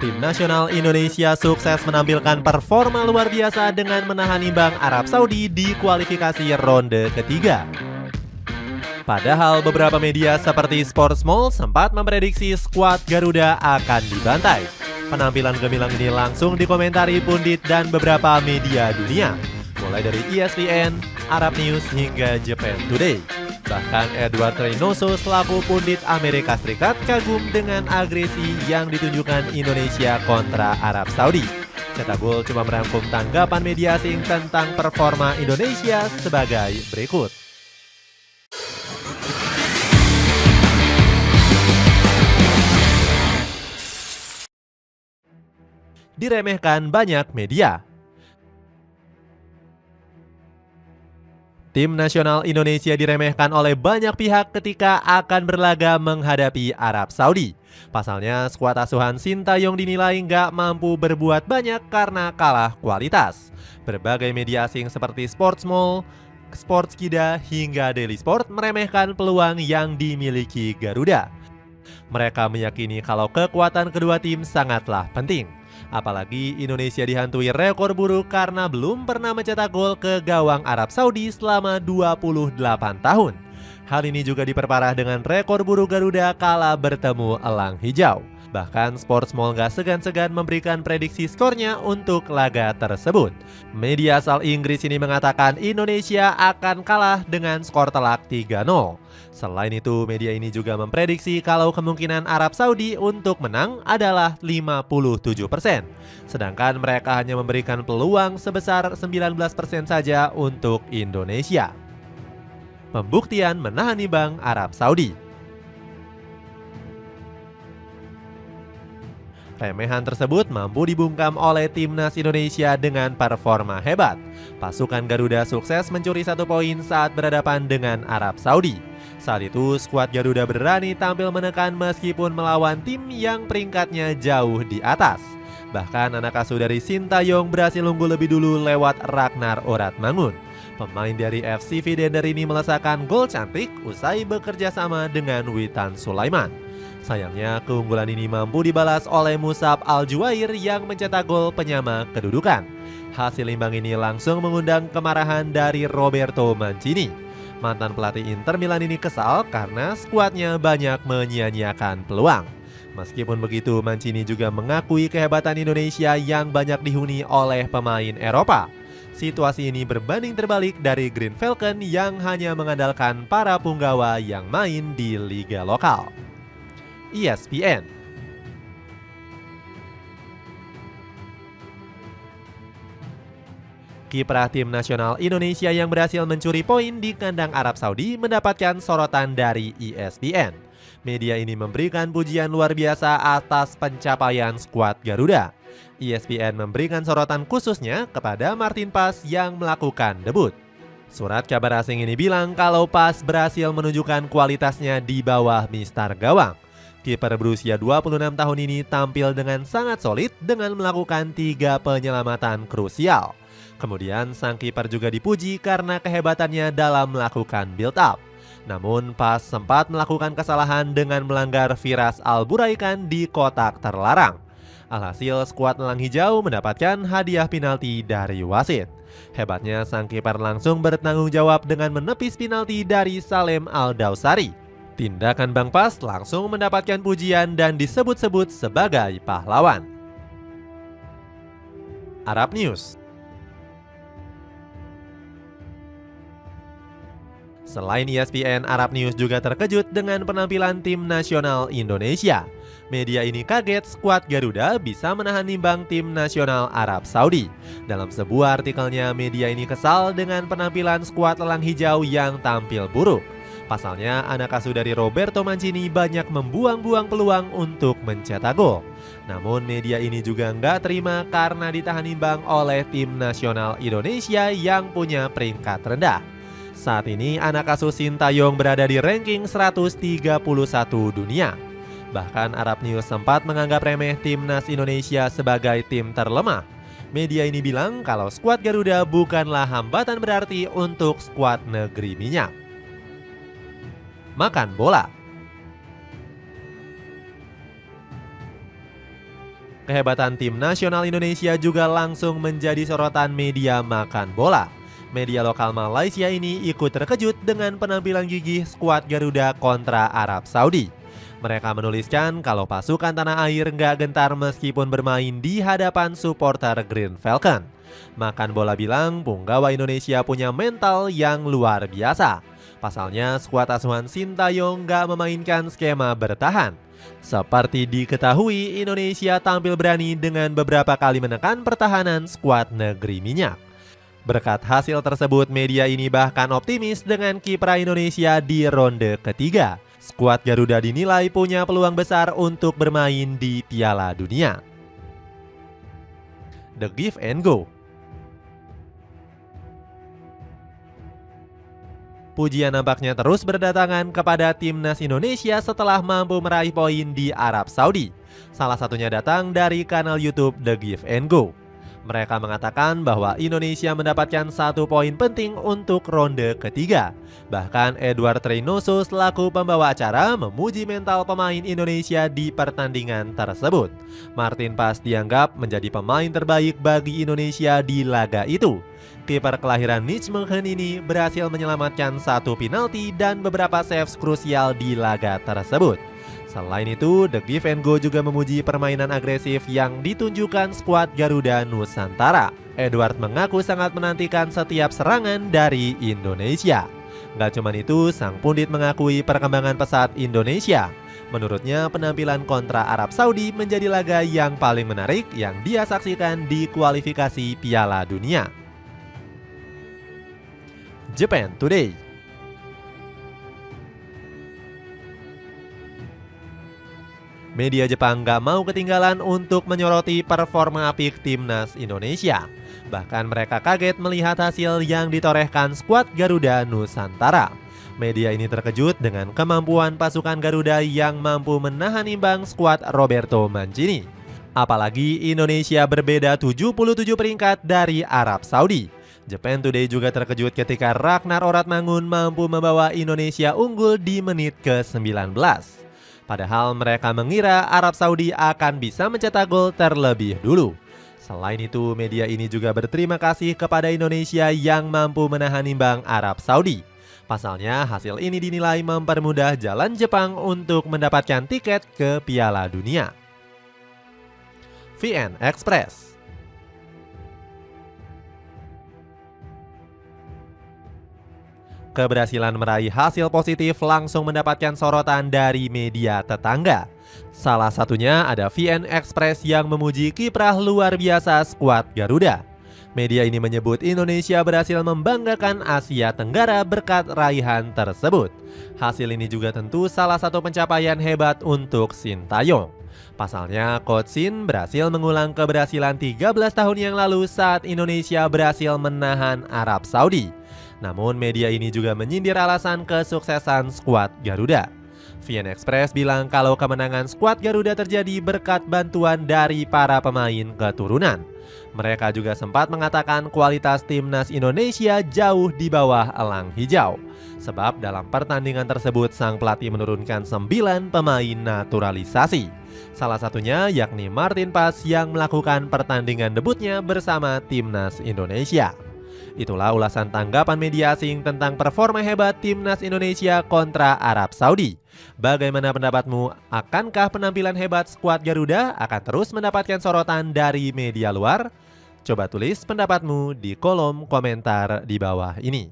Tim nasional Indonesia sukses menampilkan performa luar biasa dengan menahan imbang Arab Saudi di kualifikasi ronde ketiga. Padahal beberapa media seperti Sports Mall sempat memprediksi skuad Garuda akan dibantai. Penampilan gemilang ini langsung dikomentari pundit dan beberapa media dunia, mulai dari ESPN, Arab News hingga Japan Today. Bahkan Edward Reynoso selaku pundit Amerika Serikat kagum dengan agresi yang ditunjukkan Indonesia kontra Arab Saudi. Cetak Gol cuma merangkum tanggapan media asing tentang performa Indonesia sebagai berikut. Diremehkan banyak media. Tim nasional Indonesia diremehkan oleh banyak pihak ketika akan berlaga menghadapi Arab Saudi. Pasalnya, skuad asuhan Sintayong dinilai nggak mampu berbuat banyak karena kalah kualitas. Berbagai media asing seperti Sports Mall, Sportskida, hingga Daily Sport meremehkan peluang yang dimiliki Garuda. Mereka meyakini kalau kekuatan kedua tim sangatlah penting. Apalagi Indonesia dihantui rekor buruk karena belum pernah mencetak gol ke gawang Arab Saudi selama 28 tahun. Hal ini juga diperparah dengan rekor buruk Garuda kala bertemu elang hijau. Bahkan Sports Mall gak segan-segan memberikan prediksi skornya untuk laga tersebut. Media asal Inggris ini mengatakan Indonesia akan kalah dengan skor telak 3-0. Selain itu, media ini juga memprediksi kalau kemungkinan Arab Saudi untuk menang adalah 57%. Sedangkan mereka hanya memberikan peluang sebesar 19% saja untuk Indonesia. Pembuktian menahan imbang Arab Saudi. Remehan tersebut mampu dibungkam oleh timnas Indonesia dengan performa hebat. Pasukan Garuda sukses mencuri 1 poin saat berhadapan dengan Arab Saudi. Saat itu, skuad Garuda berani tampil menekan meskipun melawan tim yang peringkatnya jauh di atas. Bahkan anak asuh dari Sintayong berhasil unggul lebih dulu lewat Ragnar Oratmangun. Pemain dari FC Vidender ini melesakkan gol cantik usai bekerja sama dengan Witan Sulaiman. Sayangnya keunggulan ini mampu dibalas oleh Musab Al-Juwair yang mencetak gol penyama kedudukan. Hasil imbang ini langsung mengundang kemarahan dari Roberto Mancini. Mantan pelatih Inter Milan ini kesal karena skuadnya banyak menyia-nyiakan peluang. Meskipun begitu, Mancini juga mengakui kehebatan Indonesia yang banyak dihuni oleh pemain Eropa. Situasi ini berbanding terbalik dari Green Falcon yang hanya mengandalkan para punggawa yang main di liga lokal. ESPN. Kiprah tim nasional Indonesia yang berhasil mencuri poin di kandang Arab Saudi mendapatkan sorotan dari ESPN. Media ini memberikan pujian luar biasa atas pencapaian skuad Garuda. ESPN memberikan sorotan khususnya kepada Martin Paes yang melakukan debut. Surat kabar asing ini bilang kalau Paes berhasil menunjukkan kualitasnya di bawah mistar gawang. Kiper berusia 26 tahun ini tampil dengan sangat solid dengan melakukan 3 penyelamatan krusial. Kemudian sang kiper juga dipuji karena kehebatannya dalam melakukan build up. Namun Paes sempat melakukan kesalahan dengan melanggar Firas Al-Buraikan di kotak terlarang. Alhasil skuad elang hijau mendapatkan hadiah penalti dari wasit. Hebatnya sang kiper langsung bertanggung jawab dengan menepis penalti dari Salem Al-Dawsari. Tindakan Bang Paes langsung mendapatkan pujian dan disebut-sebut sebagai pahlawan. Arab News. Selain ESPN, Arab News juga terkejut dengan penampilan tim nasional Indonesia. Media ini kaget skuad Garuda bisa menahan imbang tim nasional Arab Saudi. Dalam sebuah artikelnya, media ini kesal dengan penampilan skuad elang hijau yang tampil buruk. Pasalnya, anak asuh dari Roberto Mancini banyak membuang-buang peluang untuk mencetak gol. Namun media ini juga nggak terima karena ditahan imbang oleh tim nasional Indonesia yang punya peringkat rendah. Saat ini anak asuh Sintayong berada di ranking 131 dunia. Bahkan Arab News sempat menganggap remeh timnas Indonesia sebagai tim terlemah. Media ini bilang kalau skuad Garuda bukanlah hambatan berarti untuk skuad negeri minyak. Makan bola. Kehebatan tim nasional Indonesia juga langsung menjadi sorotan media makan bola. Media lokal Malaysia ini ikut terkejut dengan penampilan gigih skuad Garuda kontra Arab Saudi. Mereka menuliskan kalau pasukan tanah air nggak gentar meskipun bermain di hadapan supporter Green Falcon. Makan bola bilang punggawa Indonesia punya mental yang luar biasa. Pasalnya skuad asuhan Sintayong nggak memainkan skema bertahan. Seperti diketahui, Indonesia tampil berani dengan beberapa kali menekan pertahanan skuad negeri minyak. Berkat hasil tersebut, media ini bahkan optimis dengan kiprah Indonesia di ronde ketiga. Skuad Garuda dinilai punya peluang besar untuk bermain di Piala Dunia. The Give and Go. Pujian nampaknya terus berdatangan kepada timnas Indonesia setelah mampu meraih poin di Arab Saudi. Salah satunya datang dari kanal YouTube The Give and Go. Mereka mengatakan bahwa Indonesia mendapatkan 1 poin penting untuk ronde ketiga. Bahkan Edward Reynoso selaku pembawa acara memuji mental pemain Indonesia di pertandingan tersebut. Martin Paes dianggap menjadi pemain terbaik bagi Indonesia di laga itu. Kiper kelahiran Nijmegen ini berhasil menyelamatkan 1 penalti dan beberapa saves krusial di laga tersebut. Selain itu, The Give and Go juga memuji permainan agresif yang ditunjukkan skuad Garuda Nusantara. Edward mengaku sangat menantikan setiap serangan dari Indonesia. Gak cuma itu, sang pundit mengakui perkembangan pesat Indonesia. Menurutnya, penampilan kontra Arab Saudi menjadi laga yang paling menarik yang dia saksikan di kualifikasi Piala Dunia. Japan Today. Media Jepang gak mau ketinggalan untuk menyoroti performa apik timnas Indonesia. Bahkan mereka kaget melihat hasil yang ditorehkan skuad Garuda Nusantara. Media ini terkejut dengan kemampuan pasukan Garuda yang mampu menahan imbang skuad Roberto Mancini. Apalagi Indonesia berbeda 77 peringkat dari Arab Saudi. Japan Today juga terkejut ketika Ragnar Oratmangun mampu membawa Indonesia unggul di menit ke-19. Padahal mereka mengira Arab Saudi akan bisa mencetak gol terlebih dulu. Selain itu, media ini juga berterima kasih kepada Indonesia yang mampu menahan imbang Arab Saudi. Pasalnya, hasil ini dinilai mempermudah jalan Jepang untuk mendapatkan tiket ke Piala Dunia. VN Express. Keberhasilan meraih hasil positif langsung mendapatkan sorotan dari media tetangga. Salah satunya ada VN Express yang memuji kiprah luar biasa skuad Garuda. Media ini menyebut Indonesia berhasil membanggakan Asia Tenggara berkat raihan tersebut. Hasil ini juga tentu salah satu pencapaian hebat untuk Sintayong. Pasalnya, Coach Sin berhasil mengulang keberhasilan 13 tahun yang lalu saat Indonesia berhasil menahan Arab Saudi. Namun media ini juga menyindir alasan kesuksesan skuad Garuda. VN Express bilang kalau kemenangan skuad Garuda terjadi berkat bantuan dari para pemain keturunan. Mereka juga sempat mengatakan kualitas timnas Indonesia jauh di bawah elang hijau. Sebab dalam pertandingan tersebut sang pelatih menurunkan 9 pemain naturalisasi. Salah satunya yakni Martin Paes yang melakukan pertandingan debutnya bersama timnas Indonesia. Itulah ulasan tanggapan media asing tentang performa hebat timnas Indonesia kontra Arab Saudi. Bagaimana pendapatmu? Akankah penampilan hebat skuad Garuda akan terus mendapatkan sorotan dari media luar? Coba tulis pendapatmu di kolom komentar di bawah ini.